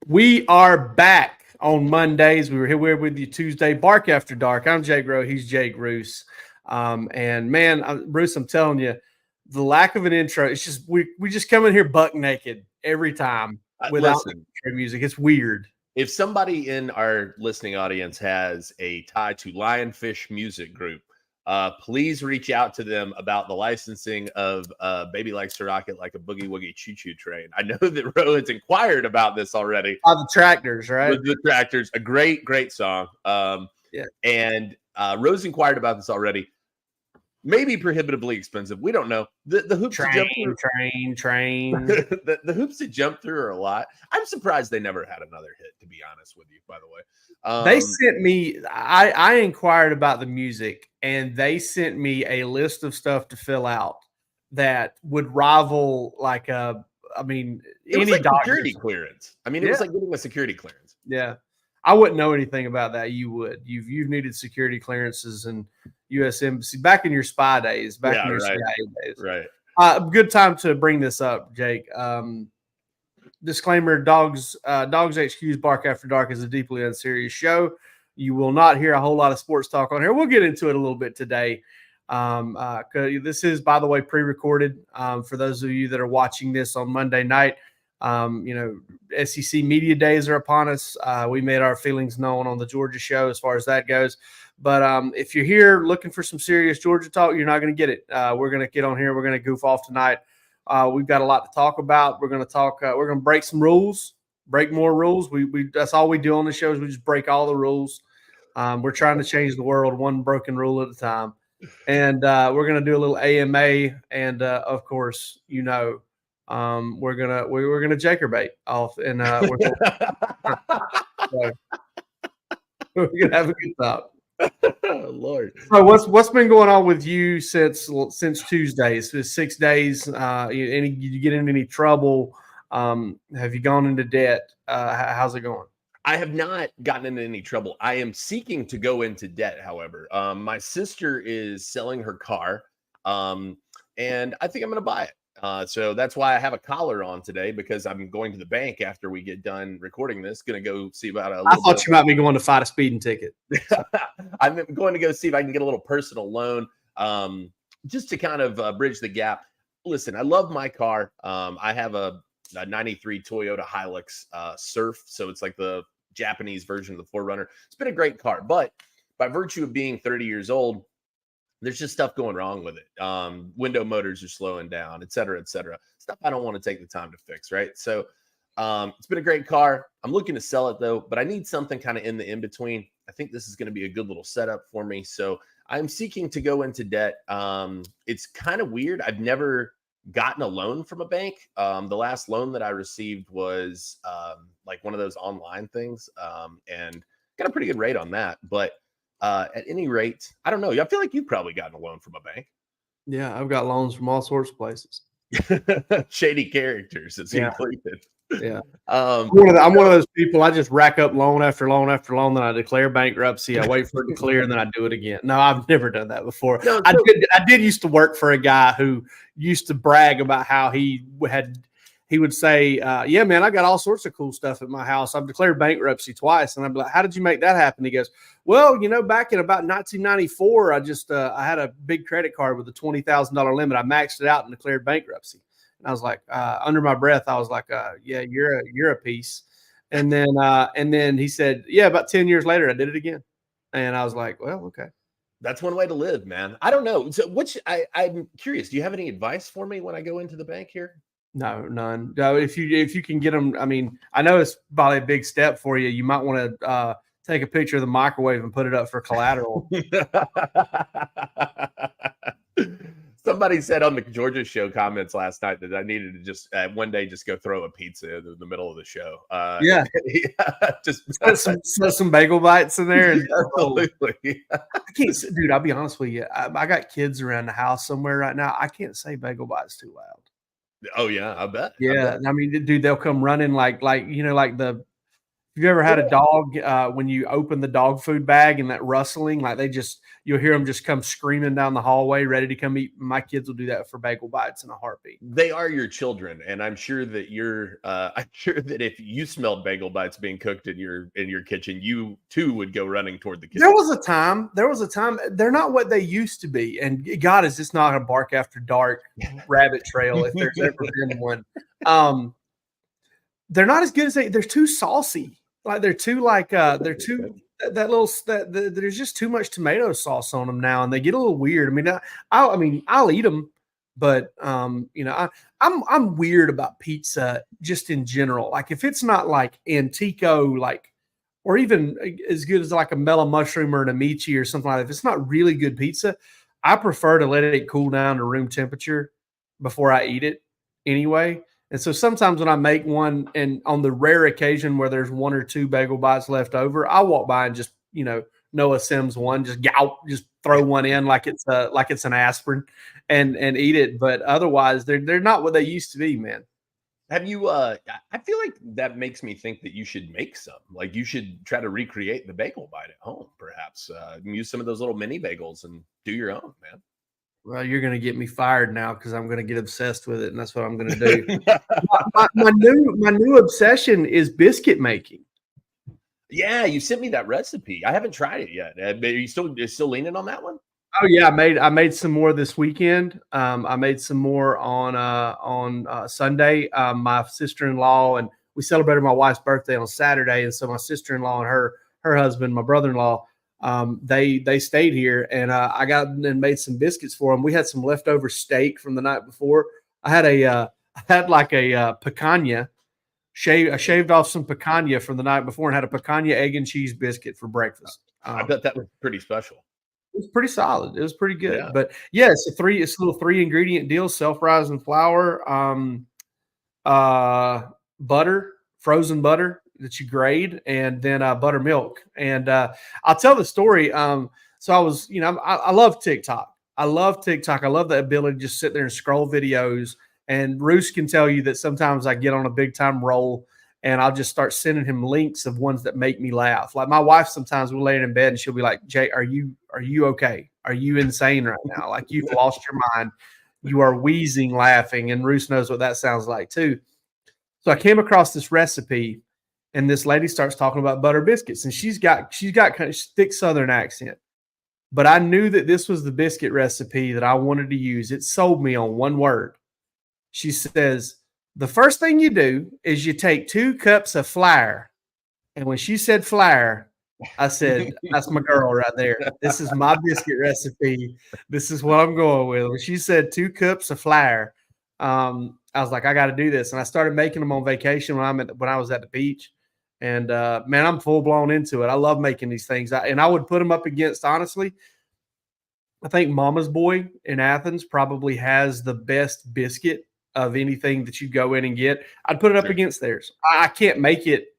We are back on Mondays. We were here with you Tuesday, Bark After Dark. I'm Jake Rowe. He's Jake Roos. And man, Bruce, I'm telling you, the lack of an intro, it's just we just come in here buck naked every time without intro music. It's weird. If somebody in our listening audience has a tie to Lionfish Music Group, please reach out to them about the licensing of Baby Likes to Rock It Like a Boogie Woogie Choo Choo Train. I know that Ro has inquired about this already. The Tractors, right? With the Tractors, a great song. And Rose inquired about this already. Maybe prohibitively expensive. We don't know. The hoops train. the hoops to jump through are a lot. I'm surprised they never had another hit, to be honest with you, by the way. They sent me, I inquired about the music, and they sent me a list of stuff to fill out that would rival it was like security clearance. I mean, it was like getting a security clearance. Yeah. I wouldn't know anything about that. You would. You've needed security clearances and U.S. Embassy back in your spy days, back in your CIA days. Right. Good time to bring this up, Jake. Disclaimer: DawgsHQ's Bark After Dark is a deeply unserious show. You will not hear a whole lot of sports talk on here. We'll get into it a little bit today. This is, by the way, pre-recorded. For those of you that are watching this on Monday night. SEC media days are upon us. We made our feelings known on the Georgia show as far as that goes. But if you're here looking for some serious Georgia talk, you're not going to get it. We're going to get on here. We're going to goof off tonight. We've got a lot to talk about. We're going to talk. We're going to break some rules, break more rules. We that's all we do on the show is we just break all the rules. We're trying to change the world one broken rule at a time. And we're going to do a little AMA. And of course, we're gonna Jakerbait off, and we're gonna have a good time. Oh, Lord. So what's been going on with you since Tuesdays? So 6 days. You get into any trouble? Have you gone into debt? How's it going? I have not gotten into any trouble. I am seeking to go into debt, however. My sister is selling her car, and I think I'm going to buy it. So that's why I have a collar on today, because I'm going to the bank after we get done recording this. Going to go see about I thought you might be going to fight a speeding ticket. I'm going to go see if I can get a little personal loan, just to kind of bridge the gap. Listen, I love my car. I have a 93 Toyota Hilux Surf, so it's like the Japanese version of the 4Runner. It's been a great car, but by virtue of being 30 years old, there's just stuff going wrong with it. Window motors are slowing down, et cetera, et cetera. Stuff I don't want to take the time to fix, right? So it's been a great car. I'm looking to sell it, though, but I need something kind of in the in-between. I think this is going to be a good little setup for me. So I'm seeking to go into debt. It's kind of weird. I've never gotten a loan from a bank. The last loan that I received was like one of those online things, and got a pretty good rate on that. But at any rate, I don't know. I feel like you've probably gotten a loan from a bank. Yeah, I've got loans from all sorts of places. Shady characters, it's included. Yeah. I'm one of those people. I just rack up loan after loan after loan. Then I declare bankruptcy. I wait for it to clear, and then I do it again. No, I've never done that before. No, I did used to work for a guy who used to brag about how he would say, yeah, man, I got all sorts of cool stuff at my house. I've declared bankruptcy twice. And I'd be like, how did you make that happen? He goes, well, back in about 1994, I had a big credit card with a $20,000 limit. I maxed it out and declared bankruptcy. And I was like, under my breath, I was like, yeah, you're a piece. And then he said, yeah, about 10 years later, I did it again. And I was like, well, okay. That's one way to live, man. I don't know. So I'm curious. Do you have any advice for me when I go into the bank here? No, none. No, if you can get them, I mean, I know it's probably a big step for you. You might want to take a picture of the microwave and put it up for collateral. Somebody said on the Georgia show comments last night that I needed to just one day just go throw a pizza in the middle of the show. Just put some bagel bites in there. And, absolutely. I can't, dude. I'll be honest with you. I got kids around the house somewhere right now. I can't say bagel bites too loud. Oh yeah, I bet. Yeah, I mean, dude, they'll come running like Have you ever had a dog when you open the dog food bag and that rustling, like you'll hear them just come screaming down the hallway, ready to come eat? My kids will do that for bagel bites in a heartbeat. They are your children, and I'm sure that I'm sure that if you smelled bagel bites being cooked in your kitchen, you too would go running toward the kitchen. There was a time. They're not what they used to be, and God, is this not a bark after dark rabbit trail if there's ever been one? They're not as good as they're too saucy. Like there's just too much tomato sauce on them now, and they get a little weird. I mean, I'll eat them, but I'm weird about pizza just in general. Like if it's not like Antico, like, or even as good as like a mellow mushroom or an amici or something like that, if it's not really good pizza, I prefer to let it cool down to room temperature before I eat it anyway. And so sometimes when I make one, and on the rare occasion where there's one or two bagel bites left over, I'll walk by and just, Noah Sims one, just throw one in like it's an aspirin and eat it. But otherwise, they're not what they used to be, man. Have you? I feel like that makes me think that you should make some. Like you should try to recreate the bagel bite at home, perhaps. Use some of those little mini bagels and do your own, man. Well, you're going to get me fired now because I'm going to get obsessed with it, and that's what I'm going to do. my new obsession is biscuit making. Yeah, you sent me that recipe. I haven't tried it yet. Are you still leaning on that one? Oh yeah, I made some more this weekend. I made some more on Sunday. My sister-in-law, and we celebrated my wife's birthday on Saturday, and so my sister-in-law and her husband, my brother-in-law, they stayed here, and I got and made some biscuits for them. We had some leftover steak from the night before. I had a picanha. I shaved off some picanha from the night before and had a picanha egg and cheese biscuit for breakfast. I bet that was pretty special. It was pretty solid. It was pretty good. Yeah. But yeah, it's a little 3-ingredient deal: self-rising flour, butter, frozen butter that you grade, and then buttermilk. And I'll tell the story. So I was, I love TikTok. I love TikTok. I love the ability to just sit there and scroll videos. And Roos can tell you that sometimes I get on a big time roll and I'll just start sending him links of ones that make me laugh. Like my wife sometimes will lay in bed and she'll be like, Jay, are you okay? Are you insane right now? Like you've lost your mind. You are wheezing laughing. And Roos knows what that sounds like too. So I came across this recipe and this lady starts talking about butter biscuits, and she's got kind of thick Southern accent. But I knew that this was the biscuit recipe that I wanted to use. It sold me on one word. She says, the first thing you do is you take 2 cups of flour. And when she said flour, I said, that's my girl right there. This is my biscuit recipe. This is what I'm going with. When she said 2 cups of flour, I was like, I got to do this. And I started making them on vacation when I was at the beach. And man, I'm full blown into it. I love making these things. And I would put them up against, honestly, I think Mama's Boy in Athens probably has the best biscuit of anything that you go in and get. I'd put it up against theirs. I can't make it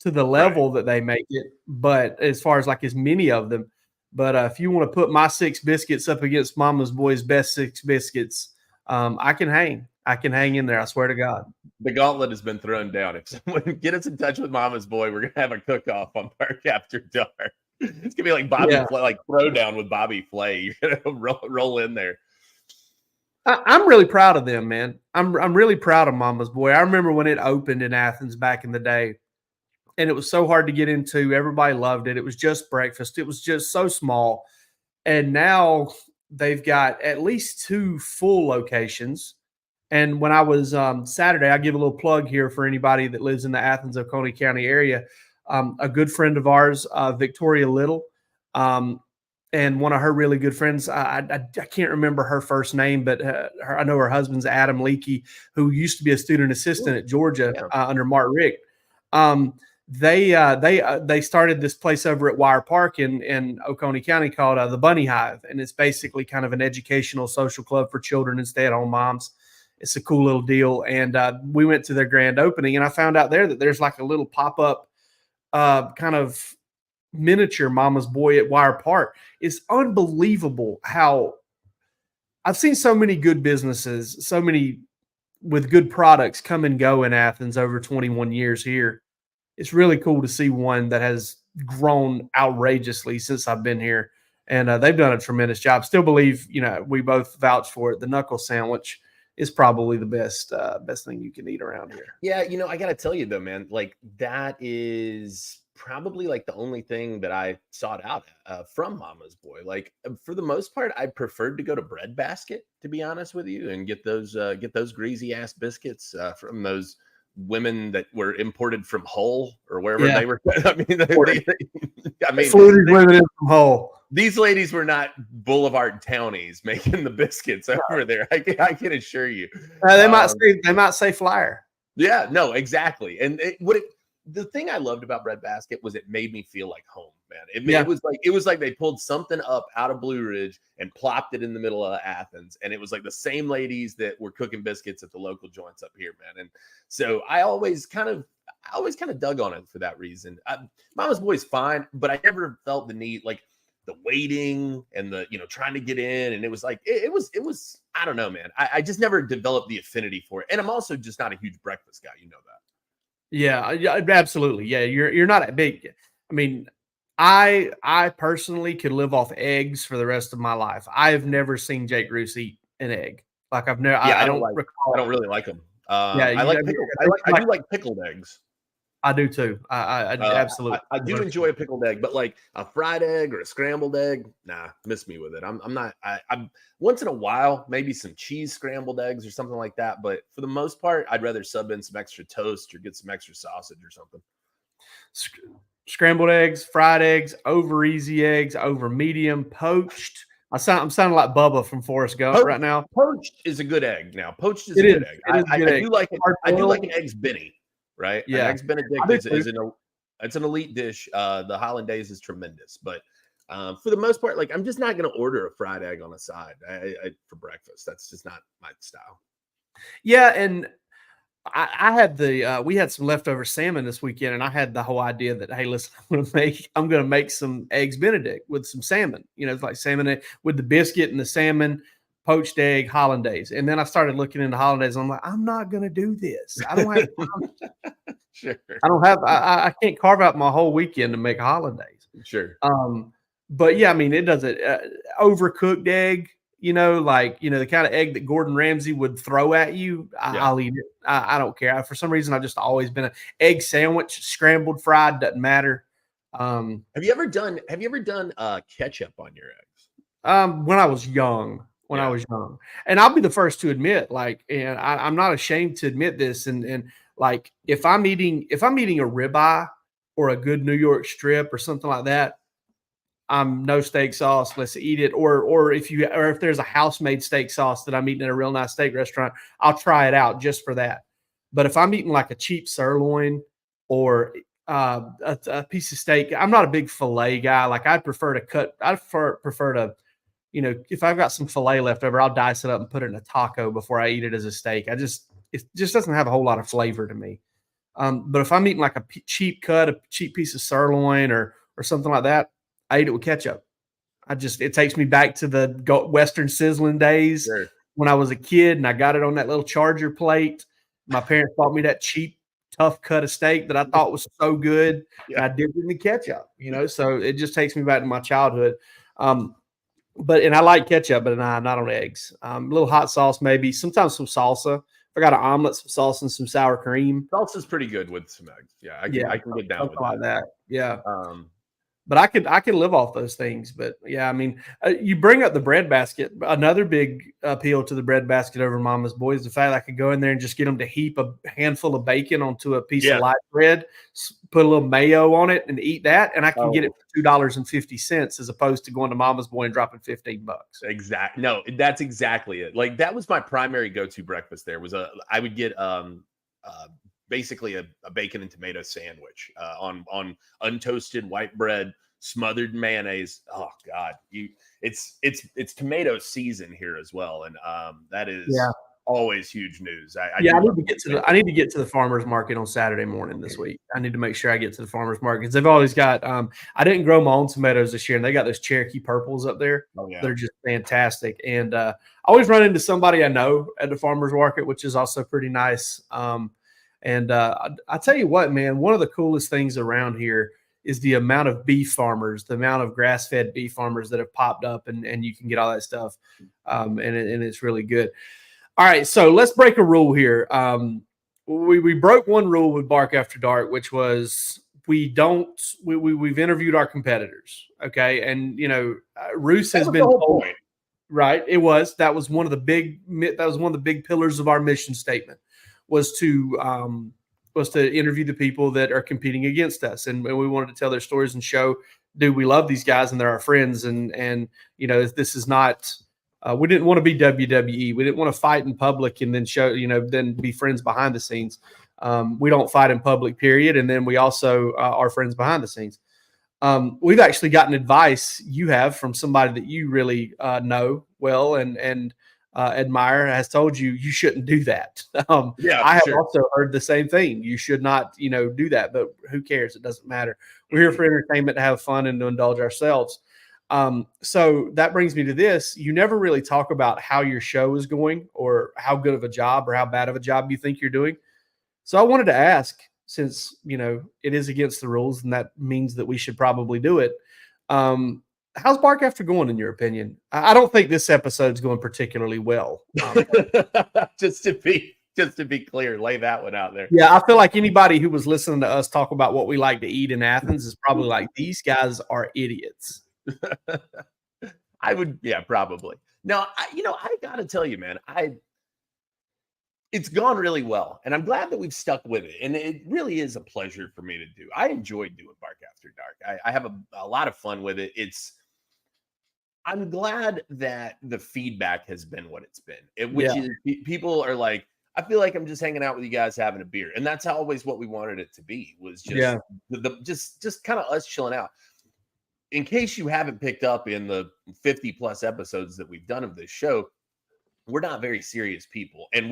to the level that they make it, but as far as like as many of them, but if you want to put my 6 biscuits up against Mama's Boy's best 6 biscuits, I can hang in there. I swear to God. The gauntlet has been thrown down. If someone get us in touch with Mama's Boy, we're going to have a cook-off on Bark After Dark. It's going to be like Bobby Flay, like throwdown with Bobby Flay. You're going to roll in there. I'm really proud of them, man. I'm really proud of Mama's Boy. I remember when it opened in Athens back in the day, and it was so hard to get into. Everybody loved it. It was just breakfast. It was just so small. And now they've got at least 2 full locations. And when I was Saturday, I give a little plug here for anybody that lives in the Athens, Oconee County area. A good friend of ours, Victoria Little, and one of her really good friends, I can't remember her first name, but I know her husband's Adam Leakey, who used to be a student assistant at Georgia under Mark Richt. They started this place over at Wire Park in Oconee County called the Bunny Hive, and it's basically kind of an educational social club for children and stay-at-home moms. It's a cool little deal, and we went to their grand opening, and I found out there that there's like a little pop-up kind of miniature Mama's Boy at Wire Park. It's unbelievable how I've seen so many good businesses, so many with good products come and go in Athens over 21 years here. it's really cool to see one that has grown outrageously since I've been here. And they've done a tremendous job. Still believe, we both vouch for it. The knuckle sandwich is probably the best thing you can eat around here. Yeah, I got to tell you though, man, like that is probably like the only thing that I sought out from Mama's Boy. Like for the most part, I preferred to go to Bread Basket, to be honest with you, and get those greasy ass biscuits from those women that were imported from Hull or wherever they were. I mean, Fluted women in from Hull. These ladies were not Boulevard townies making the biscuits over there. I can assure you. They might say flyer. Yeah, no, exactly. And the thing I loved about Bread Basket was it made me feel like home, man. It was like they pulled something up out of Blue Ridge and plopped it in the middle of Athens, and it was like the same ladies that were cooking biscuits at the local joints up here, man. And so I always kind of dug on it for that reason. Mama's Boy's fine, but I never felt the need, like the waiting and the trying to get in, and it was like it was I don't know, man. I just never developed the affinity for it, and I'm also just not a huge breakfast guy, that. Yeah, absolutely. Yeah, you're not a big. I mean, I personally could live off eggs for the rest of my life. I've never seen Jake Roos eat an egg. Like I've never. Yeah, I don't really like them. I do like pickled eggs. I do too. I absolutely. I do enjoy a pickled egg, but like a fried egg or a scrambled egg, nah, miss me with it. I'm not. I'm once in a while, maybe some cheese scrambled eggs or something like that. But for the most part, I'd rather sub in some extra toast or get some extra sausage or something. Scrambled eggs, fried eggs, over easy eggs, over medium, poached. I'm sounding like Bubba from Forrest Gump right now. Poached is a good egg. Now, poached is a good egg. I do like it. I do like an eggs Benny. Right? Yeah. An eggs Benedict is an elite dish. The Hollandaise is tremendous, but for the most part, like I'm just not going to order a fried egg on a side for breakfast. That's just not my style. Yeah, and I had we had some leftover salmon this weekend, and I had the whole idea that, hey, listen, I'm gonna make some eggs Benedict with some salmon. It's like salmon with the biscuit and the salmon. Poached egg hollandaise, and then I started looking into hollandaise. I'm like, I'm not gonna do this. I don't have time. Sure. I don't have. I can't carve out my whole weekend to make a hollandaise. Sure. But yeah, I mean, it doesn't overcooked egg. The kind of egg that Gordon Ramsay would throw at you. I'll eat it. I don't care. For some reason, I've just always been an egg sandwich, scrambled, fried, doesn't matter. Have you ever done ketchup on your eggs? When I was young. I was young, and I'll be the first to admit, and I'm not ashamed to admit this. And like, if I'm eating a ribeye or a good New York strip or something like that, I'm no steak sauce. Let's eat it. Or if there's a house-made steak sauce that I'm eating at a real nice steak restaurant, I'll try it out just for that. But if I'm eating like a cheap sirloin or a piece of steak, I'm not a big fillet guy. Like I'd prefer to if I've got some filet left over, I'll dice it up and put it in a taco before I eat it as a steak. It just doesn't have a whole lot of flavor to me. But if I'm eating like a cheap piece of sirloin or something like that, I eat it with ketchup. It takes me back to the Western sizzling days when I was a kid and I got it on that little Charger plate. My parents bought me that cheap, tough cut of steak that I thought was so good. Yeah. And I dipped it in the ketchup, so it just takes me back to my childhood. And I like ketchup, but not on eggs. A little hot sauce, maybe. Sometimes some salsa. If I got an omelet, some salsa and some sour cream. Salsa's pretty good with some eggs. Yeah, I can get down with that. Yeah. But I could live off those things. But yeah, I mean, you bring up the bread basket. Another big appeal to the bread basket over Mama's Boy is the fact I could go in there and just get them to heap a handful of bacon onto a piece of light bread, put a little mayo on it, and eat that. And I can get it for $2.50 as opposed to going to Mama's Boy and dropping $15. Exactly. No, that's exactly it. Like that was my primary go-to breakfast. I would get basically a bacon and tomato sandwich on untoasted white bread, smothered mayonnaise. Oh God, it's tomato season here as well, and that is always huge news. I need to get to the farmers market on Saturday morning this week. I need to make sure I get to the farmers market. They've always got. I didn't grow my own tomatoes this year, and they got those Cherokee purples up there. Oh yeah, they're just fantastic. And I always run into somebody I know at the farmers market, which is also pretty nice. And I tell you what, man, one of the coolest things around here is the amount of beef farmers, the amount of grass-fed beef farmers that have popped up, and you can get all that stuff, and it's really good. All right, so let's break a rule here. We broke one rule with Bark After Dark, which was we've interviewed our competitors, okay, and Roos has been told, right. That was one of the big pillars of our mission statement was to interview the people that are competing against us, and we wanted to tell their stories and show, dude, we love these guys and they're our friends, and this is not. We didn't want to be WWE. We didn't want to fight in public and then then be friends behind the scenes. We don't fight in public, period. And then we also are friends behind the scenes. We've actually gotten advice you have from somebody that you really know well and admire has told you shouldn't do that. I have also heard the same thing. You should not, do that. But who cares? It doesn't matter. We're here for entertainment, to have fun, and to indulge ourselves. So that brings me to this. You never really talk about how your show is going or how good of a job or how bad of a job you think you're doing. So I wanted to ask, since, it is against the rules and that means that we should probably do it. How's Bark After going, in your opinion? I don't think this episode's going particularly well. Just to be clear, lay that one out there. Yeah, I feel like anybody who was listening to us talk about what we like to eat in Athens is probably like, these guys are idiots. I would, probably. No, I gotta tell you, man, it's gone really well, and I'm glad that we've stuck with it. And it really is a pleasure for me to do. I enjoy doing Bark After Dark. I have a lot of fun with it. I'm glad that the feedback has been what it's been. Which is people are like, I feel like I'm just hanging out with you guys having a beer, and that's always what we wanted it to be. Was just just kind of us chilling out. In case you haven't picked up in the 50 plus episodes that we've done of this show, we're not very serious people, and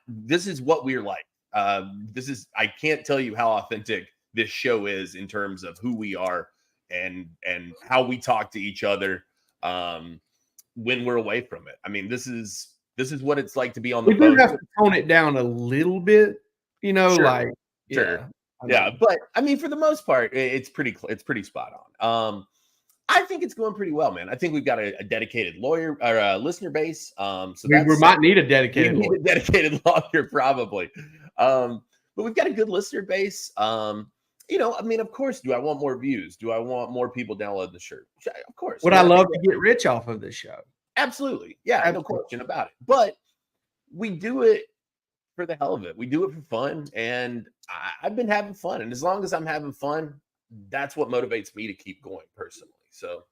this is what we're like. I can't tell you how authentic this show is in terms of who we are and how we talk to each other when we're away from it. I mean, this is what it's like to be on the phone. We do have to tone it down a little bit, Sure. But I mean, for the most part, it's pretty spot on. I think it's going pretty well, man. I think we've got a dedicated lawyer or a listener base. So we might need a dedicated lawyer, probably. But we've got a good listener base. I mean, of course, do I want more views? Do I want more people downloading the shirt? Of course. Would I love to get rich off of this show? Absolutely. Yeah, no question about it. But we do it for the hell of it. We do it for fun, and I've been having fun. And as long as I'm having fun, that's what motivates me to keep going personally. So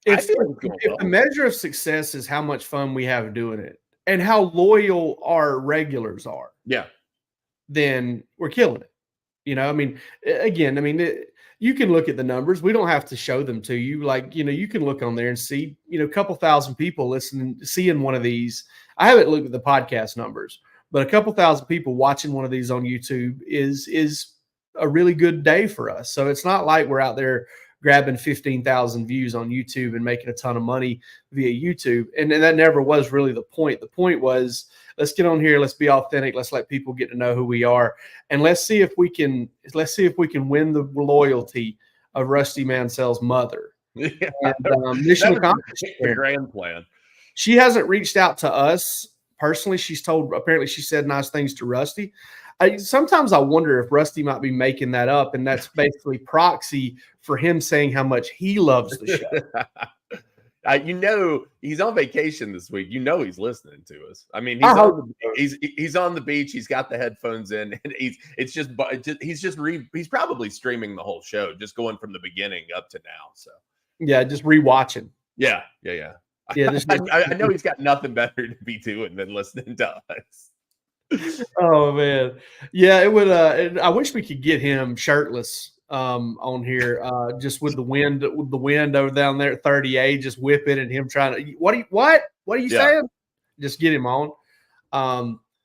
if the measure of success is how much fun we have doing it and how loyal our regulars are, then we're killing it. I mean, you can look at the numbers. We don't have to show them to you. Like, you can look on there and see, a couple thousand people seeing one of these. I haven't looked at the podcast numbers, but a couple thousand people watching one of these on YouTube is a really good day for us. So it's not like we're out there grabbing 15,000 views on YouTube and making a ton of money via YouTube. And that never was really the point. The point was, let's get on here. Let's be authentic. Let's let people get to know who we are. And let's see if we can win the loyalty of Rusty Mansell's mother. And, mission accomplished. The grand plan. She hasn't reached out to us personally. Apparently she said nice things to Rusty. Sometimes I wonder if Rusty might be making that up, and that's basically proxy for him saying how much he loves the show. He's on vacation this week. He's listening to us. I mean, he's on the beach. He's got the headphones in, and he's probably streaming the whole show, just going from the beginning up to now. So just rewatching. Yeah. I know he's got nothing better to be doing than listening to us. Oh man, yeah, it would. I wish we could get him shirtless on here, just with the wind over down there at 38, just whip it and him trying to. What are you saying? Just get him on.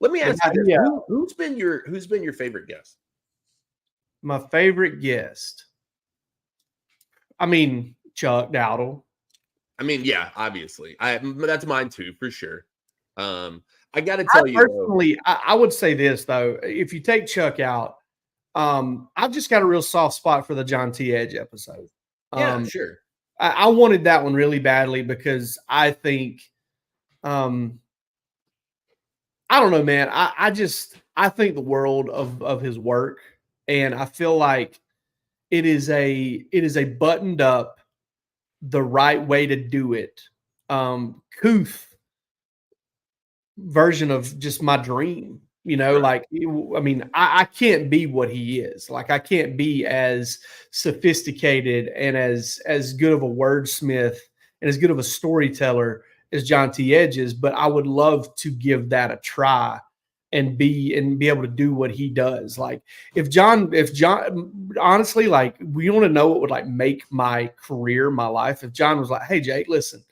Let me ask you this. Who's been your favorite guest? My favorite guest. I mean, Chuck Dowdle. I mean, yeah, obviously. That's mine too, for sure. I got to tell you, personally, I would say this though: if you take Chuck out, I've just got a real soft spot for the John T. Edge episode. Yeah, sure. I wanted that one really badly because I think, I don't know, man. I think the world of his work, and I feel like it is a buttoned up, the right way to do it, couth version of just my dream. Like, I mean, I can't be what he is. Like, I can't be as sophisticated and as good of a wordsmith and as good of a storyteller as John T. Edge is, but I would love to give that a try and be able to do what he does. Like, if John, honestly, like, we want to know what would like make my career, my life. If John was like, "Hey, Jake, listen,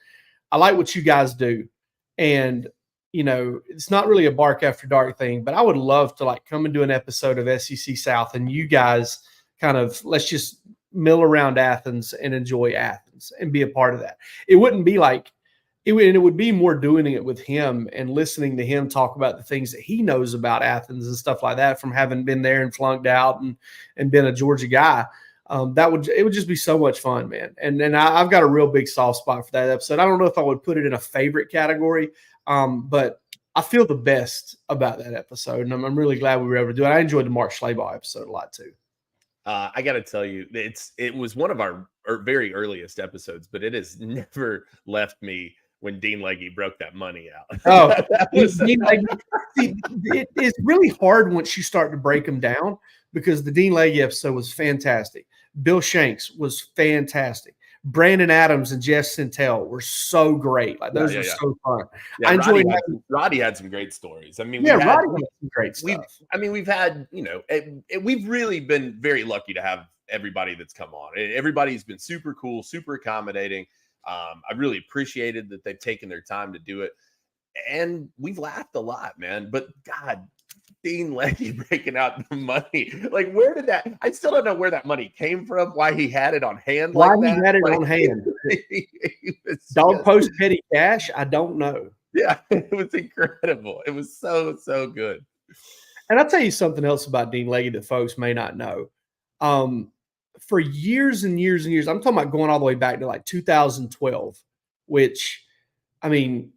I like what you guys do, and it's not really a bark after dark thing, but I would love to like come and do an episode of SEC South, and you guys kind of, let's just mill around Athens and enjoy Athens and be a part of that." It wouldn't be like it would be more doing it with him and listening to him talk about the things that he knows about Athens and stuff like that, from having been there and flunked out and been a Georgia guy. It would just be so much fun, man. And I've got a real big soft spot for that episode. I don't know if I would put it in a favorite category, but I feel the best about that episode, and I'm really glad we were able to do it. I enjoyed the Mark Schlabach episode a lot too. I got to tell you, it was one of our very earliest episodes, but it has never left me when Dean Legge broke that money out. Oh, Dean Legge, it's really hard once you start to break them down, because the Dean Legge episode was fantastic. Bill Shanks was fantastic. Brandon Adams and Jeff Sentell were so great. Like, those were so fun. Yeah, I enjoyed Roddy had some great stories. I mean, Roddy had some great stuff. We've had, we've really been very lucky to have everybody that's come on. Everybody's been super cool, super accommodating. I really appreciated that they've taken their time to do it. And we've laughed a lot, man. But God, Dean Legge breaking out the money. Like, where did that? I still don't know where that money came from. Why he had it on hand? Why he had it on hand? Dog post petty cash? I don't know. Yeah, it was incredible. It was so good. And I'll tell you something else about Dean Legge that folks may not know. For years and years and years, I'm talking about going all the way back to like 2012, which, I mean,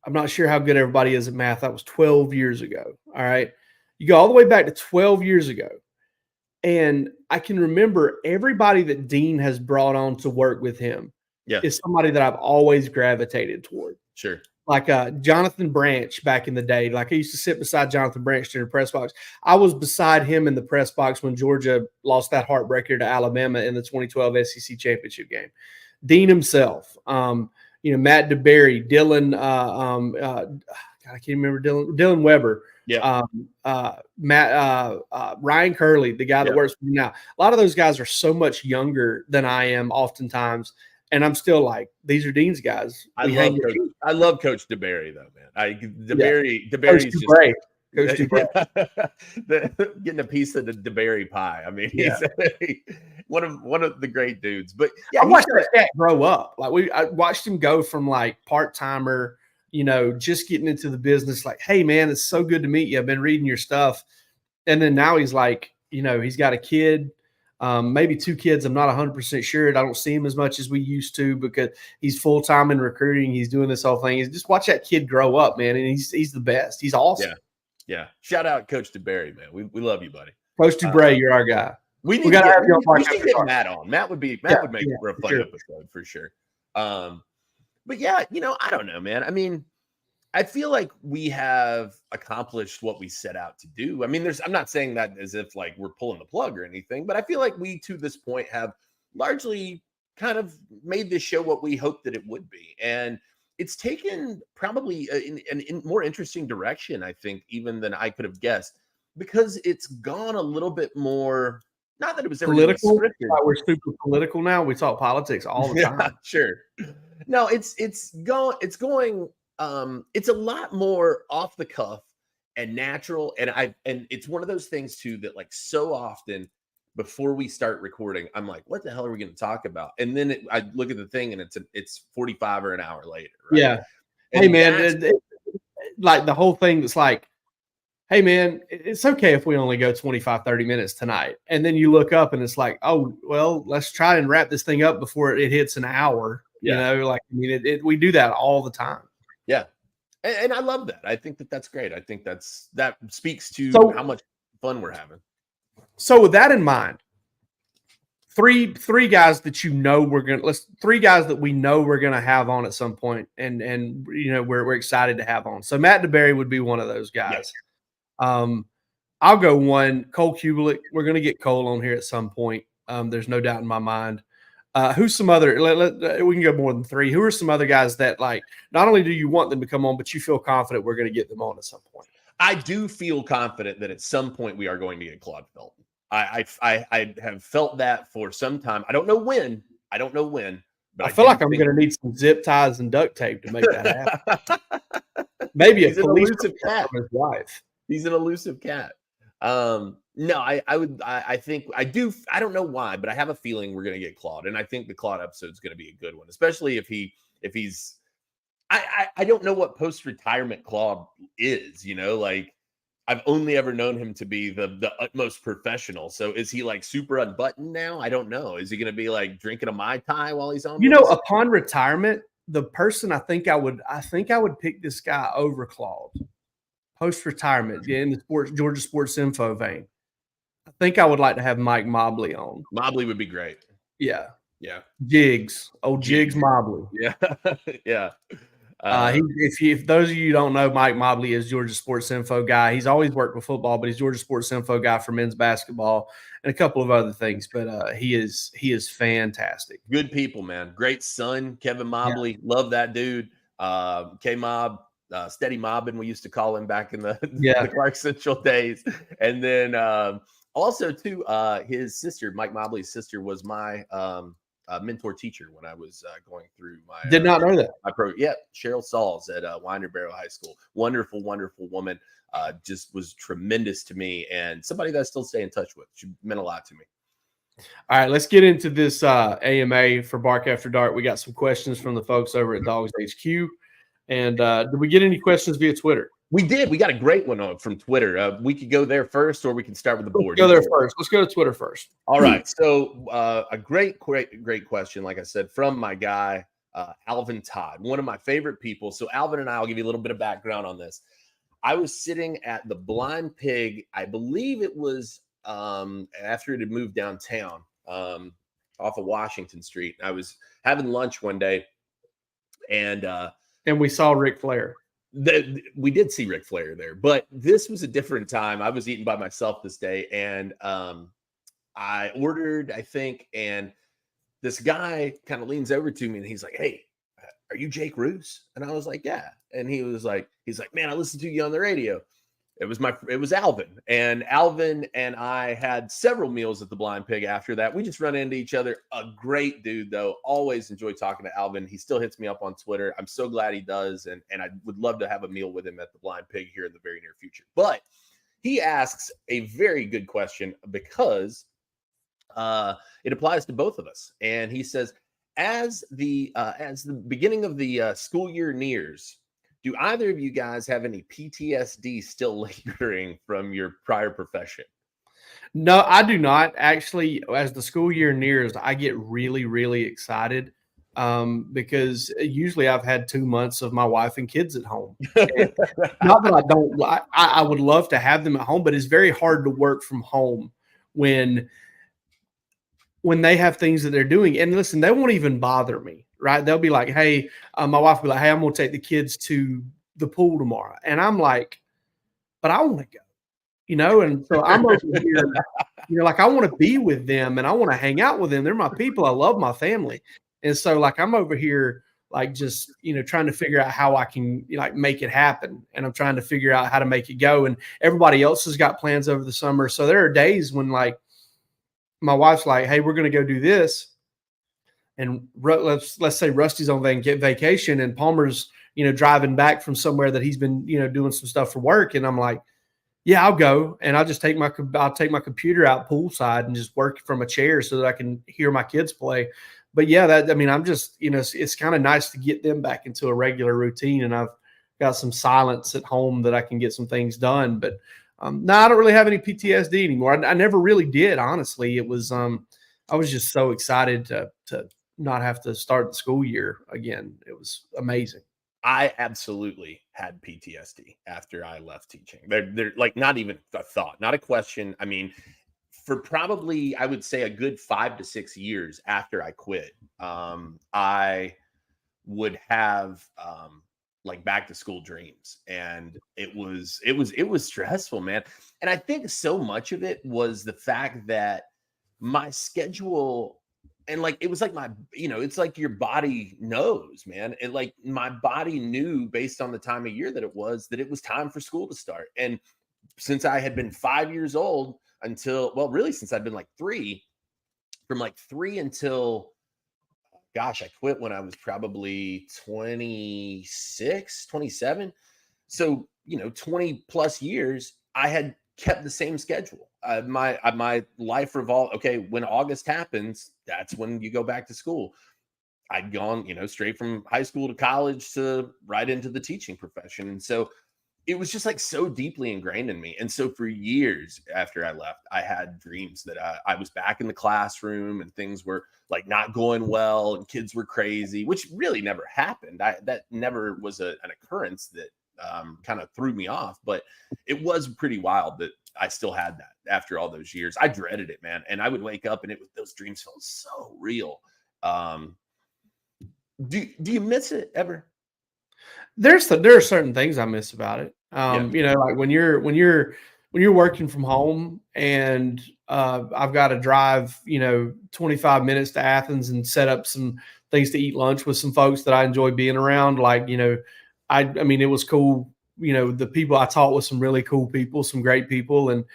I'm not sure how good everybody is at math. That was 12 years ago. All right. You go all the way back to 12 years ago. And I can remember everybody that Dean has brought on to work with him is somebody that I've always gravitated toward. Sure. Like Jonathan Branch back in the day. Like, I used to sit beside Jonathan Branch during the press box. I was beside him in the press box when Georgia lost that heartbreaker to Alabama in the 2012 SEC championship game. Dean himself, Matt DeBerry, Dylan, I can't remember Dylan Weber, Ryan Curley, the guy that works for me now. A lot of those guys are so much younger than I am oftentimes, and I'm still like, these are Dean's guys. I love Coach DeBerry though, man. DeBerry's just great. Getting a piece of the DeBerry pie. I mean, he's one of the great dudes. But I watched that cat grow up. Like, I watched him go from like part-timer, just getting into the business. Like, hey man, it's so good to meet you. I've been reading your stuff. And then now he's like, he's got a kid, maybe 2 kids. I'm not 100% sure. I don't see him as much as we used to because he's full-time in recruiting. He's doing this whole thing. He's just watch that kid grow up, man. And he's the best. He's awesome. Yeah. Shout out Coach DeBerry, man. We love you, buddy. Coach DeBray, you're our guy. We got to have you on. We should get Matt on. Matt would make for a fun episode for sure. But yeah, I don't know, man. I mean, I feel like we have accomplished what we set out to do. I mean, I'm not saying that as if like we're pulling the plug or anything, but I feel like we to this point have largely kind of made this show what we hoped that it would be. And it's taken probably in more interesting direction, I think, even than I could have guessed, because it's gone a little bit more, not that it was ever political. We're super political now. We talk politics all the time. Yeah, sure. No, it's going it's a lot more off the cuff and natural. And it's one of those things too, that like so often before we start recording, I'm like, what the hell are we going to talk about? And then I look at the thing and it's 45 or an hour later. Right? Yeah. And hey man, like the whole thing that's like, hey man, it's okay if we only go 25, 30 minutes tonight. And then you look up and it's like, oh, well, let's try and wrap this thing up before it hits an hour. Yeah. You know, like, I mean, we do that all the time. Yeah. And I love that. I think that's great. I think that speaks to how much fun we're having. So with that in mind, three guys that three guys that we know we're gonna have on at some point, and you know we're excited to have on. So Matt DeBerry would be one of those guys. Yes. I'll go one. Cole Kubelik. We're gonna get Cole on here at some point. There's no doubt in my mind. Who's some other? We can go more than three. Who are some other guys that, like, not only do you want them to come on, but you feel confident we're going to get them on at some point? I do feel confident that at some point we are going to get Claude Felton. I have felt that for some time. I don't know when. But I feel like I'm going to need some zip ties and duct tape to make that happen. Maybe a police elusive cat. From his wife. He's an elusive cat. No, I think I do. I don't know why, but I have a feeling we're going to get Claude. And I think the Claude episode is going to be a good one, especially if he's, I don't know what post-retirement Claude is, you know, like I've only ever known him to be the utmost professional. So is he like super unbuttoned now? I don't know. Is he going to be like drinking a Mai Tai while he's on? You know, upon retirement, the person I think I would pick this guy over Claude. Post-retirement, in the Georgia Sports Info vein. I think I would like to have Mike Mobley on. Mobley would be great. Yeah. Yeah. Jigs. Jigs Mobley. Yeah. Yeah. If those of you who don't know, Mike Mobley is Georgia Sports Info guy. He's always worked with football, but he's Georgia Sports Info guy for men's basketball and a couple of other things. But he is fantastic. Good people, man. Great son, Kevin Mobley. Yeah. Love that dude. K-Mob. Steady Mobbin, we used to call him back in the Clark Central days. And then also, too, his sister, Mike Mobley's sister, was my mentor teacher when I was going through my. Did not know that. Cheryl Sauls at Winder Barrow High School. Wonderful, wonderful woman. Just was tremendous to me and somebody that I still stay in touch with. She meant a lot to me. All right, let's get into this AMA for Bark After Dark. We got some questions from the folks over at DawgsHQ. And did we get any questions via Twitter? We did. We got a great one from Twitter. We could go there first, or we can start with the board. Let's go there first. Let's go to Twitter first. All right. So a great question, like I said, from my guy, Alvin Todd, one of my favorite people. So Alvin and I'll give you a little bit of background on this. I was sitting at the Blind Pig. I believe it was after it had moved downtown off of Washington Street. I was having lunch one day, and we saw Ric Flair. We did see Ric Flair there, but this was a different time. I was eating by myself this day, and I ordered, I think, and this guy kind of leans over to me, and he's like, "Hey, are you Jake Roos?" And I was like, "Yeah." And he's like, "Man, I listened to you on the radio." It was Alvin, and Alvin and I had several meals at the Blind Pig after that. We just run into each other. A great dude, though. Always enjoy talking to Alvin. He still hits me up on Twitter. I'm so glad he does, and I would love to have a meal with him at the Blind Pig here in the very near future. But he asks a very good question because it applies to both of us. And he says, as the beginning of the school year nears, do either of you guys have any PTSD still lingering from your prior profession? No, I do not. Actually, as the school year nears, I get really, really excited because usually I've had 2 months of my wife and kids at home. Not that I don't. I would love to have them at home, but it's very hard to work from home when they have things that they're doing. And listen, they won't even bother me. Right. They'll be like, "Hey," my wife will be like, "Hey, I'm going to take the kids to the pool tomorrow." And I'm like, "But I want to go," you know? And so I'm over here, like I want to be with them and I want to hang out with them. They're my people. I love my family. And so like, I'm over here, like just, trying to figure out how I can like make it happen. And I'm trying to figure out how to make it go. And everybody else has got plans over the summer. So there are days when like my wife's like, "Hey, we're going to go do this." And let's say Rusty's on vacation and Palmer's, driving back from somewhere that he's been, doing some stuff for work. And I'm like, "Yeah, I'll go." And I'll just take my computer out poolside and just work from a chair so that I can hear my kids play. But yeah, I'm just, it's kind of nice to get them back into a regular routine. And I've got some silence at home that I can get some things done. But no, I don't really have any PTSD anymore. I never really did, honestly. It was I was just so excited to not have to start the school year again. It was amazing. I absolutely had PTSD after I left teaching. They're like not even a thought, not a question. I mean, for probably I would say a good 5 to 6 years after I quit, I would have like back to school dreams, and it was stressful, man. And I think so much of it was the fact that my schedule, and like it was like it's like your body knows, man. And like my body knew based on the time of year that it was time for school to start. And since I had been 5 years old until, well, really since I'd been like three, from like three until, gosh, I quit when I was probably 26, 27. So, 20 plus years, I had kept the same schedule. My life revolved. Okay, when August happens, that's when you go back to school. I'd gone, straight from high school to college to right into the teaching profession. And so it was just like so deeply ingrained in me. And so for years after I left, I had dreams that I was back in the classroom and things were like not going well and kids were crazy, which really never happened. That never was an occurrence that kind of threw me off, but it was pretty wild that I still had that after all those years. I dreaded it, man. And I would wake up and those dreams felt so real. Do you miss it ever? There are certain things I miss about it. Yeah. Like when you're working from home and I've got to drive, 25 minutes to Athens and set up some things to eat lunch with some folks that I enjoy being around. Like, I mean, it was cool. The people I taught with some really cool people, some great people. And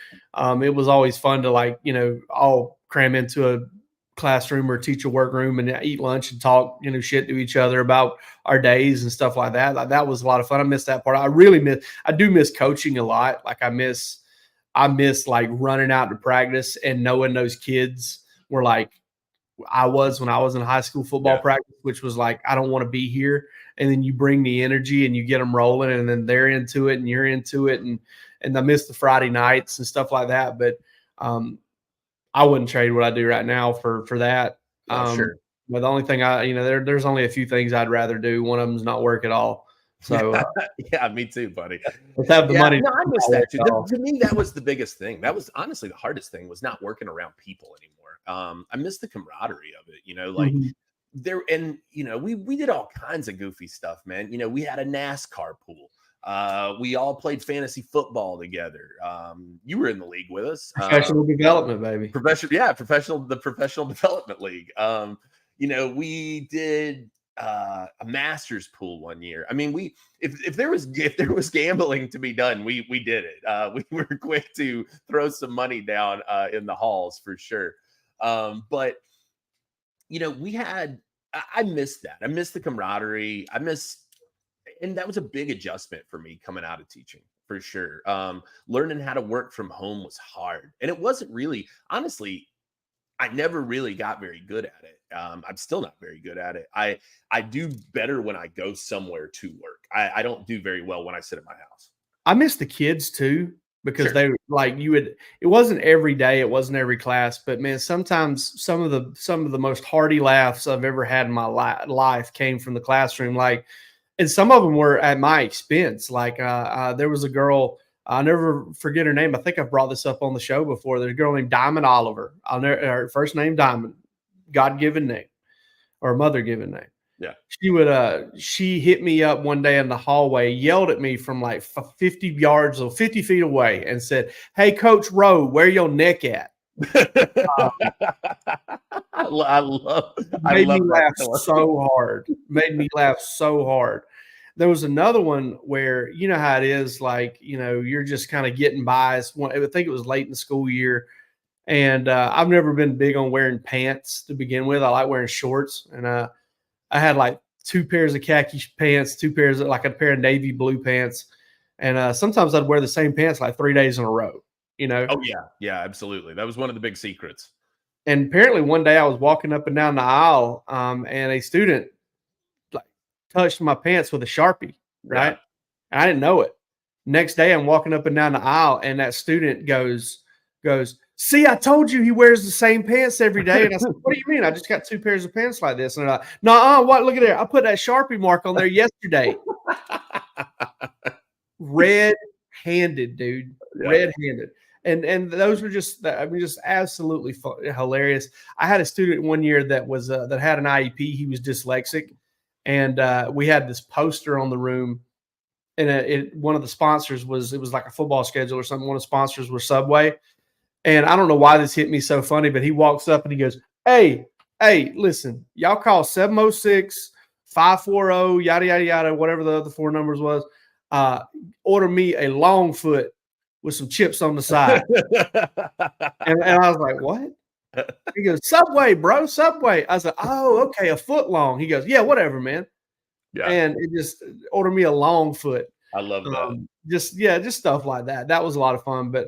it was always fun to all cram into a classroom or teacher workroom and eat lunch and talk, shit to each other about our days and stuff like that. Like, that was a lot of fun. I miss that part. I do miss coaching a lot. Like I miss like running out to practice and knowing those kids were like I was when I was in high school football practice, which was like, I don't want to be here. And then you bring the energy and you get them rolling and then they're into it and you're into it. And I miss the Friday nights and stuff like that. But I wouldn't trade what I do right now for that. Sure. But the only thing there's only a few things I'd rather do. One of them is not work at all. So yeah, me too, buddy. let's have the money. No, I miss that too. To me, that was the biggest thing. That was honestly the hardest thing, was not working around people anymore. I miss the camaraderie of it, like there, and we did all kinds of goofy stuff, man. We had a NASCAR pool. We all played fantasy football together. You were in the league with us. Professional development, baby. The professional development league. We did a masters pool one year. I mean, if there was gambling to be done, we did it. We were quick to throw some money down in the halls for sure. But I missed that. I miss the camaraderie. And that was a big adjustment for me coming out of teaching, for sure. Learning how to work from home was hard. And it wasn't really, honestly, I never really got very good at it. I'm still not very good at it. I do better when I go somewhere to work. I don't do very well when I sit at my house. I miss the kids too, because they it wasn't every day, it wasn't every class, but man, sometimes some of the most hearty laughs I've ever had in my life came from the classroom. And some of them were at my expense. There was a girl, I'll never forget her name. I think I've brought this up on the show before. There's a girl named Diamond Oliver. Her first name Diamond, God-given name or mother-given name. Yeah. She hit me up one day in the hallway, yelled at me from like 50 yards or 50 feet away and said, "Hey, Coach Rowe, where your neck at?" I love Made me laugh so hard. There was another one where, you know how it is, you're just kind of getting by. I think it was late in the school year. And I've never been big on wearing pants to begin with. I like wearing shorts. And I had like 2 pairs of khaki pants, 2 pairs of a pair of navy blue pants. And sometimes I'd wear the same pants like 3 days in a row, Oh, yeah. Yeah, absolutely. That was one of the big secrets. And apparently one day I was walking up and down the aisle and a student touched my pants with a Sharpie, right? And I didn't know it. Next day, I'm walking up and down the aisle, and that student goes, see, I told you he wears the same pants every day. And I said, what do you mean? I just got 2 pairs of pants like this. And they're like, no, what? Look at there. I put that Sharpie mark on there yesterday. Red-handed, dude. Yeah. Red-handed. And those were just absolutely hilarious. I had a student one year that was that had an IEP. He was dyslexic, and we had this poster on the room. And one of the sponsors it was like a football schedule or something. One of the sponsors was Subway. And I don't know why this hit me so funny, but he walks up and he goes, hey, listen, y'all call 706 540, yada, yada, yada, whatever the other 4 numbers was. Order me a long foot with some chips on the side. and I was like, what? He goes, Subway, bro, Subway. I was like, oh, okay, a foot long. He goes, yeah, whatever, man. Yeah. And it just order me a long foot. I love that. Just stuff like that. That was a lot of fun. But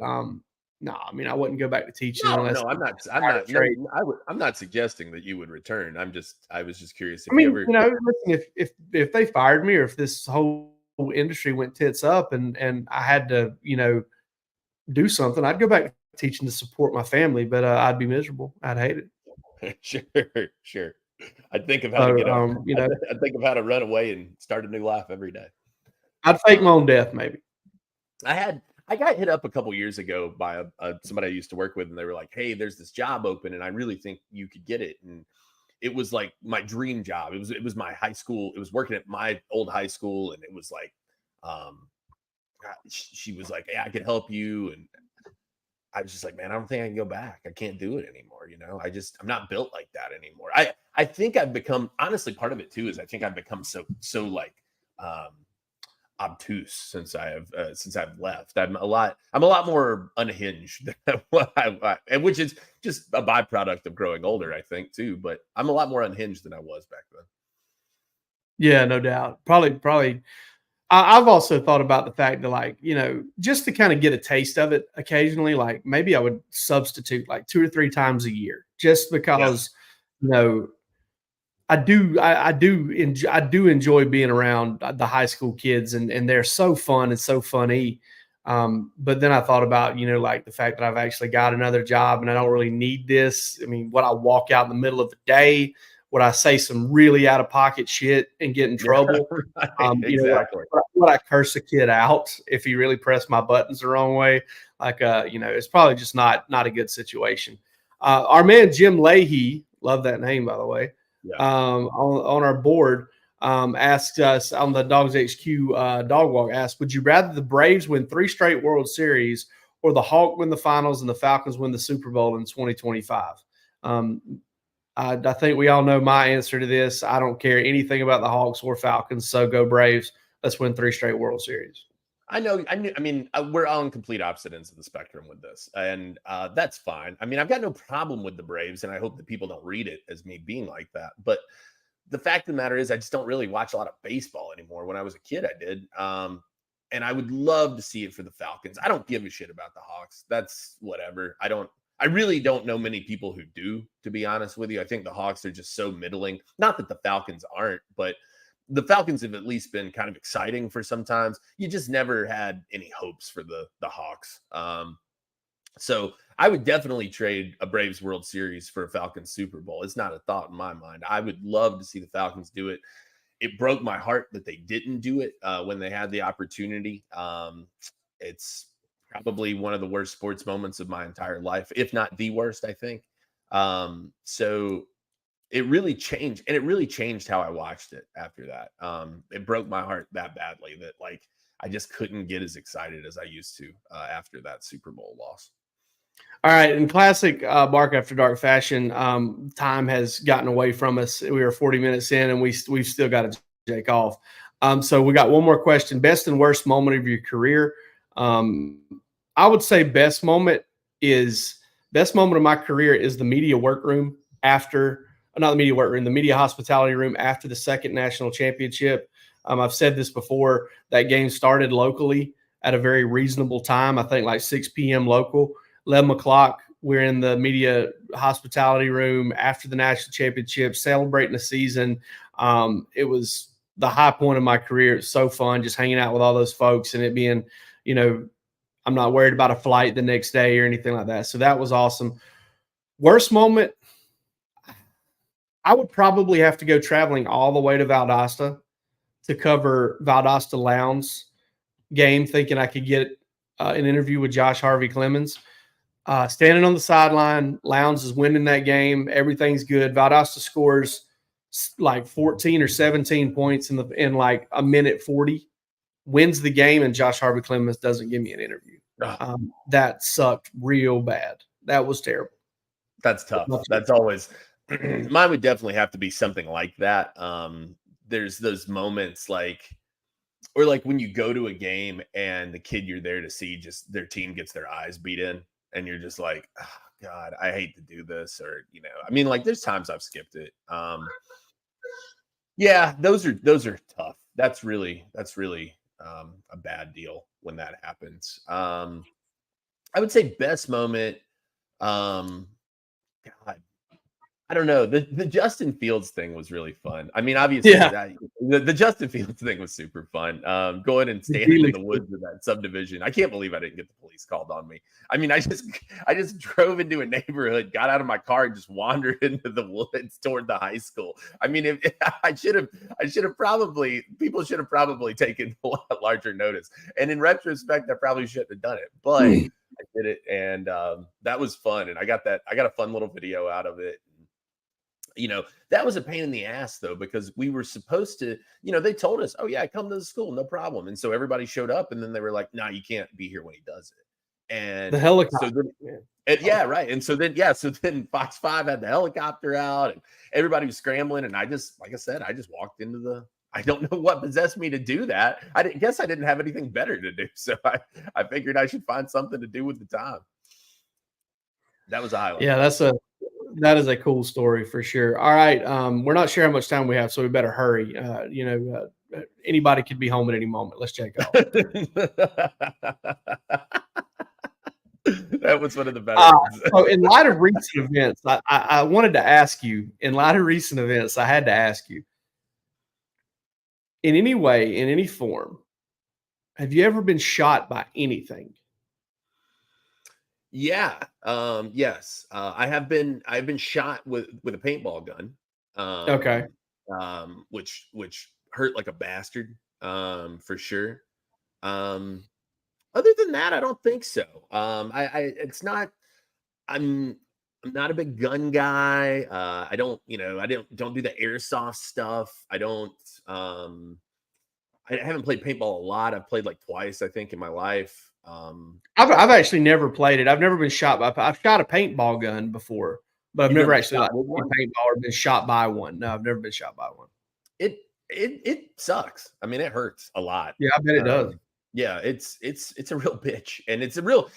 no, I mean, I wouldn't go back to teaching. No, I'm not suggesting that you would return. I was just curious. If listen, if they fired me, or if this whole industry went tits up and I had to, do something, I'd go back to teaching to support my family, but I'd be miserable. I'd hate it. Sure. I'd think of how to get out. I'd think of how to run away and start a new life every day. I'd fake my own death, maybe. I got hit up a couple years ago by somebody I used to work with, and they were like, hey, there's this job open, and I really think you could get it. And it was like my dream job. It was my high school. It was working at my old high school, and it was like, she was like, hey, I could help you. And I was just like, man, I don't think I can go back. I can't do it anymore. I'm not built like that anymore. I think I've become, honestly, part of it too, is I think I've become so like, obtuse since I've left. I'm a lot more unhinged than which is just a byproduct of growing older, I think, too. But I'm a lot more unhinged than I was back then. Yeah, no doubt. Probably. I've also thought about the fact that, just to kind of get a taste of it occasionally, like maybe I would substitute like 2 or 3 times a year, just because, I do enjoy being around the high school kids, and they're so fun and so funny. But then I thought about, like the fact that I've actually got another job and I don't really need this. I mean, would I walk out in the middle of the day? Would I say some really out of pocket shit and get in trouble? Exactly. Would I curse a kid out if he really pressed my buttons the wrong way? It's probably just not a good situation. Our man, Jim Leahy, love that name, by the way. Yeah. On our board, asked us on the DawgsHQ Dog Walk, asked, would you rather the Braves win 3 straight World Series or the Hawks win the finals and the Falcons win the Super Bowl in 2025? I think we all know my answer to this. I don't care anything about the Hawks or Falcons, so go Braves. Let's win 3 straight World Series. I know. We're on complete opposite ends of the spectrum with this, and that's fine. I mean, I've got no problem with the Braves, and I hope that people don't read it as me being like that. But the fact of the matter is, I just don't really watch a lot of baseball anymore. When I was a kid, I did, and I would love to see it for the Falcons. I don't give a shit about the Hawks. That's whatever. I really don't know many people who do, to be honest with you. I think the Hawks are just so middling. Not that the Falcons aren't, but the Falcons have at least been kind of exciting for sometimes. You just never had any hopes for the Hawks. So I would definitely trade a Braves World Series for a Falcons Super Bowl. It's not a thought in my mind. I would love to see the Falcons do it. It broke my heart that they didn't do it when they had the opportunity. It's probably one of the worst sports moments of my entire life, if not the worst, I think. So it really changed, and it really changed how I watched it after that. It broke my heart that badly that I just couldn't get as excited as I used to after that Super Bowl loss. All right. In classic Bark After Dark fashion, time has gotten away from us. We are 40 minutes in, and we've still got to take off. So we got one more question. Best and worst moment of your career. I would say best moment of my career is the media workroom the media hospitality room after the second national championship. I've said this before, that game started locally at a very reasonable time. I think like 6 p.m. local, 11 o'clock. We're in the media hospitality room after the national championship, celebrating the season. It was the high point of my career. It's so fun just hanging out with all those folks and it being, you know, I'm not worried about a flight the next day or anything like that. So that was awesome. Worst moment, I would probably have to go traveling all the way to Valdosta to cover Valdosta Lowndes game, thinking I could get an interview with Josh Harvey Clemens. Standing on the sideline, Lowndes is winning that game. Everything's good. Valdosta scores like 14 or 17 points in like a minute 40, wins the game, and Josh Harvey Clemens doesn't give me an interview. That sucked real bad. That was terrible. That's tough. That's always mine would definitely have to be something like that. There's those moments like when you go to a game and the kid you're there to see just their team gets their eyes beat in and you're just like, oh, God, I hate to do this. Or, you know, I mean, like there's times I've skipped it. Yeah, those are tough. That's really a bad deal when that happens. I would say best moment. God, I don't know. The Justin Fields thing was really fun. I mean, obviously, the Justin Fields thing was super fun. Going and standing in the woods of that subdivision. I can't believe I didn't get the police called on me. I mean, I just drove into a neighborhood, got out of my car, and just wandered into the woods toward the high school. I mean, if I should have probably people should have probably taken a lot larger notice. And in retrospect, I probably shouldn't have done it, but I did it, and that was fun. And I got a fun little video out of it. You know, that was a pain in the ass, though, because we were supposed to, you know, they told us, oh, yeah, come to the school, no problem. And so everybody showed up and then they were like, no, you can't be here when he does it. And the helicopter. So then, yeah, right. And so then Fox 5 had the helicopter out and everybody was scrambling. And I just, like I said, I just walked into I don't know what possessed me to do that. I guess I didn't have anything better to do. So I figured I should find something to do with the time. That was a highlight. Yeah, that is a cool story for sure. All right. We're not sure how much time we have, so we better hurry. Anybody could be home at any moment. Let's check out. That was one of the better ones. So in light of recent events, I wanted to ask you, I had to ask you, in any way, in any form, have you ever been shot by anything? Yeah. Yes. I've been shot with a paintball gun. Okay. Which hurt like a bastard. For sure. Other than that, I don't think so. I'm not a big gun guy. I don't do the airsoft stuff. I haven't played paintball a lot. I've played like twice, I think, in my life. I've actually never played it. I've never been shot by. I've shot a paintball gun before, but I've never actually played paintball or been shot by one. No, I've never been shot by one. It sucks. I mean, it hurts a lot. Yeah, I bet it does. Yeah, it's a real bitch, and it's a real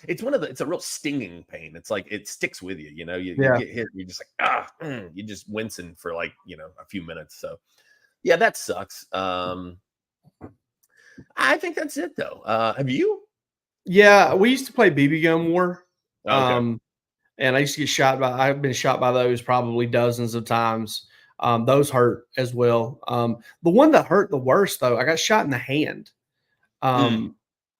stinging pain. It's like it sticks with you. You know, you get hit, you're just like you're just wincing for like a few minutes. So yeah, that sucks. I think that's it though. Have you? Yeah, we used to play BB gun war. Okay. And I used to get shot by. I've been shot by those probably dozens of times. Those hurt as well. The one that hurt the worst though, I got shot in the hand.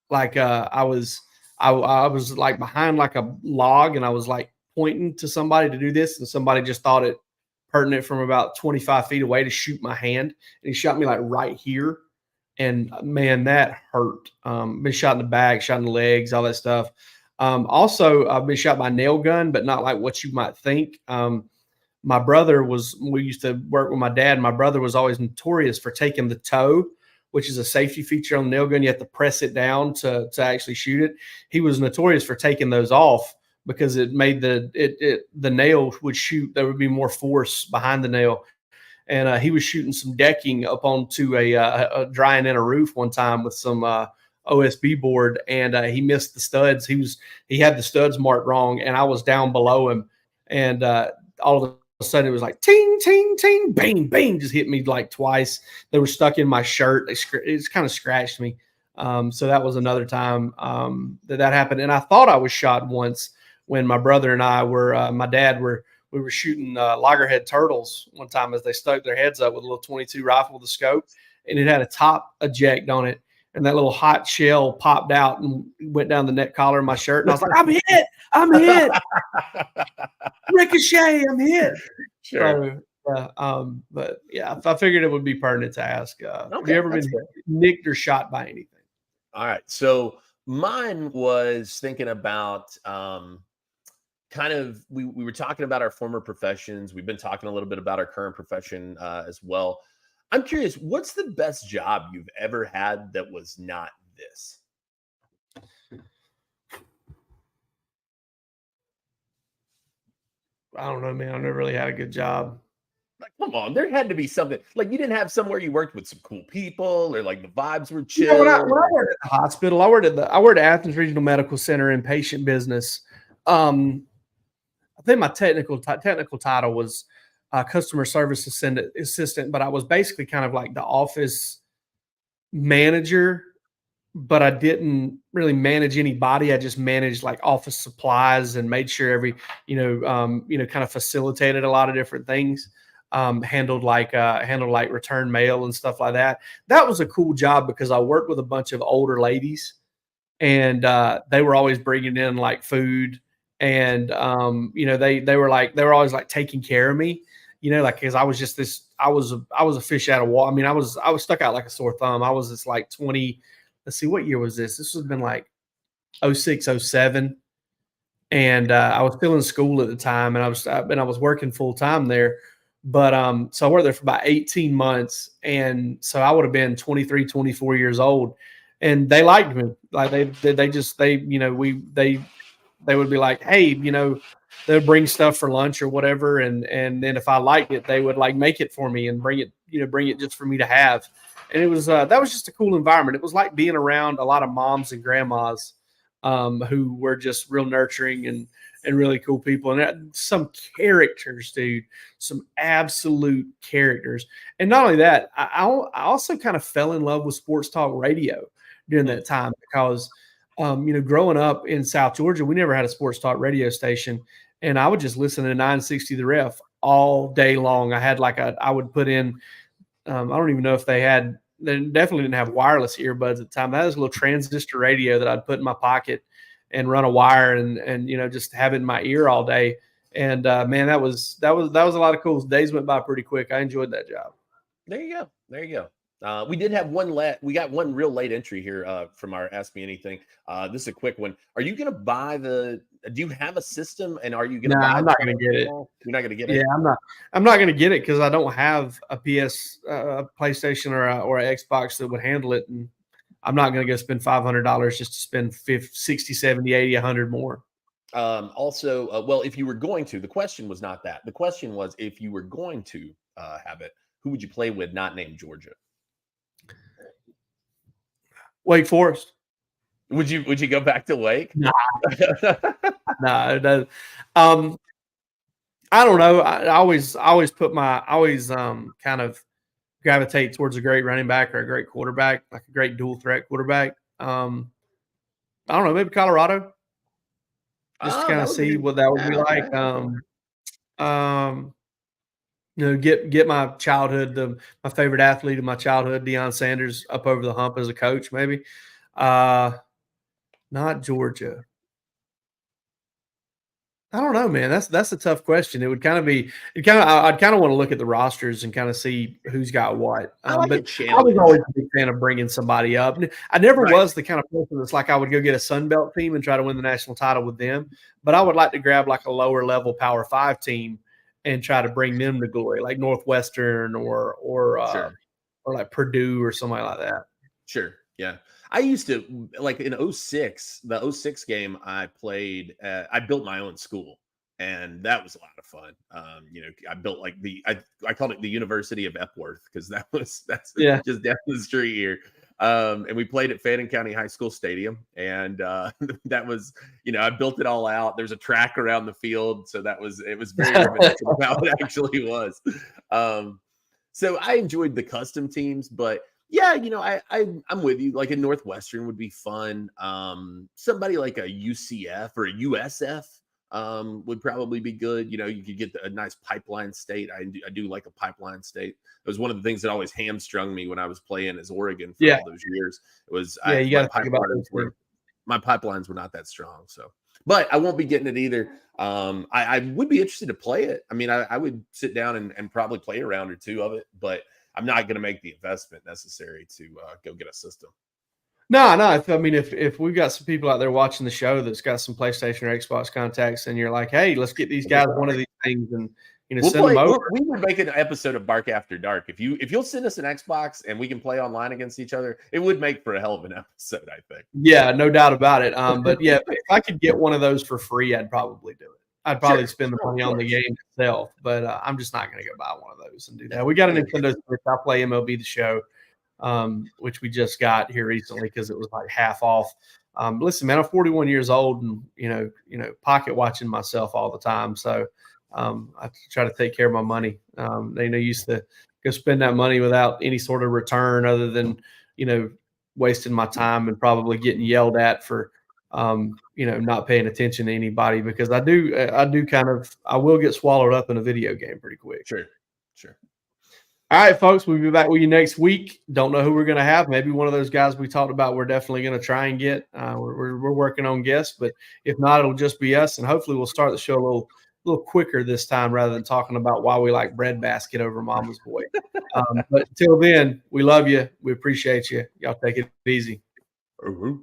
Like I was like behind like a log, and I was like pointing to somebody to do this, and somebody just thought it pertinent from about 25 feet away to shoot my hand, and he shot me like right here. And man, that hurt. Been shot in the back, shot in the legs, all that stuff. Also, I've been shot by a nail gun, but not like what you might think. My brother we used to work with my dad. And my brother was always notorious for taking the toe, which is a safety feature on the nail gun. You have to press it down to actually shoot it. He was notorious for taking those off because it made the nail would shoot. There would be more force behind the nail. And he was shooting some decking up onto a drying in a roof one time with some OSB board, and he missed the studs. He had the studs marked wrong, and I was down below him. And all of a sudden, it was like ting, ting, ting, bang, bang, just hit me like twice. They were stuck in my shirt. It's kind of scratched me. So that was another time that happened. And I thought I was shot once when my brother and I were, we were shooting loggerhead turtles one time as they stuck their heads up with a little 22 rifle with a scope. and it had a top eject on it. And that little hot shell popped out and went down the neck collar of my shirt. And I was like, I'm hit. I'm hit. Ricochet. I'm hit. Sure. So, but yeah, I figured it would be pertinent to ask. Have Okay, you ever been good. nicked or shot by anything? All right. So mine was thinking about kind of we were talking about our former professions. We've been talking a little bit about our current profession as well. I'm curious, what's the best job you've ever had that was not this? I don't know, man. I've never really had a good job. Like, come on, there had to be something. Like, you didn't have somewhere you worked with some cool people, or like the vibes were You chill. know, when I worked at the hospital, I worked at Athens Regional Medical Center in patient business. I think my technical title was customer service assistant, but I was basically kind of like the office manager, but I didn't really manage anybody. I just managed like office supplies and made sure kind of facilitated a lot of different things. Handled like return mail and stuff like that. That was a cool job because I worked with a bunch of older ladies, and they were always bringing in like food, and they were always like taking care of me, like because I was just I was a fish out of water. I mean, I was stuck out like a sore thumb. I was just like 20. Let's see, what year was this? This would have been like 06, 07. And I was still in school at the time, and I was working full time there. But so I worked there for about 18 months, and so I would have been 23, 24 years old, and they liked me. Like they would be like, hey, they would bring stuff for lunch or whatever, and then if I liked it, they would like make it for me and bring it just for me to have. And it was that was just a cool environment. It was like being around a lot of moms and grandmas who were just real nurturing and really cool people, and some characters, dude, some absolute characters. And not only that, I also kind of fell in love with sports talk radio during that time because, growing up in South Georgia, we never had a sports talk radio station, and I would just listen to 960 The Ref all day long. I would put in, I don't even know if they definitely didn't have wireless earbuds at the time. That was a little transistor radio that I'd put in my pocket and run a wire and just have it in my ear all day. And man, that was a lot of cool days. Went by pretty quick. I enjoyed that job. There you go. We did have we got one real late entry here from our Ask Me Anything. This is a quick one. Are you going to buy do you have a system, and are you going to buy I'm not going to get it. You're not going to get it? Yeah, I'm not going to get it because I don't have a PlayStation or an Xbox that would handle it. And I'm not going to go spend $500 just to spend 50, 60, 70, 80, 100 more. Also, well, if you were going to, the question was not that. The question was, if you were going to have it, who would you play with not named Georgia? Wake Forest. Would you go back to Wake? No. No. I don't know. I always kind of gravitate towards a great running back or a great quarterback, like a great dual threat quarterback. I don't know, maybe Colorado. Just to kind of see what that would be like. Get my childhood, my favorite athlete of my childhood, Deion Sanders, up over the hump as a coach, maybe. Not Georgia. I don't know, man. That's a tough question. It would kind of be. I'd kind of want to look at the rosters and kind of see who's got what. I like but I was always a big fan of bringing somebody up. I never was the kind of person that's like I would go get a Sun Belt team and try to win the national title with them. But I would like to grab like a lower level Power 5 team and try to bring them to glory, like Northwestern or like Purdue or somebody like that. Sure. Yeah. I used to, like in 06, the 06 game I played, I built my own school, and that was a lot of fun. I built like I called it the University of Epworth because that's just down the street here. And we played at Fannin County High School Stadium, and that was, I built it all out. There's a track around the field, so it was very reminiscent of how it actually was. So I enjoyed the custom teams, but yeah, I'm with you. Like a Northwestern would be fun. Somebody like a UCF or a USF would probably be good. You know, you could get a nice pipeline state. I do like a pipeline state. It was one of the things that always hamstrung me when I was playing as Oregon for all those years. It was you got to think about my pipelines were not that strong. So, but I won't be getting it either. I would be interested to play it. I mean, I would sit down and probably play a round or two of it, but I'm not going to make the investment necessary to go get a system. No. I mean, if we've got some people out there watching the show that's got some PlayStation or Xbox contacts, and you're like, hey, let's get these guys one of these things, and send them over. We would make an episode of Bark After Dark. If you'll send us an Xbox and we can play online against each other, it would make for a hell of an episode, I think. Yeah, no doubt about it. But yeah, if I could get one of those for free, I'd probably do it. I'd probably spend the money on the game itself, but I'm just not going to go buy one of those and do that. We got a Nintendo Switch. I play MLB The Show, which we just got here recently because it was like half off. Listen, man, I'm 41 years old and, pocket watching myself all the time. So I try to take care of my money. Used to go spend that money without any sort of return other than, wasting my time and probably getting yelled at for, not paying attention to anybody, because I will get swallowed up in a video game pretty quick. Sure. All right, folks, we'll be back with you next week. Don't know who we're going to have. Maybe one of those guys we talked about we're definitely going to try and get. We're working on guests, but if not, it'll just be us, and hopefully we'll start the show a little quicker this time rather than talking about why we like breadbasket over mama's boy. But until then, we love you. We appreciate you. Y'all take it easy. Mm-hmm.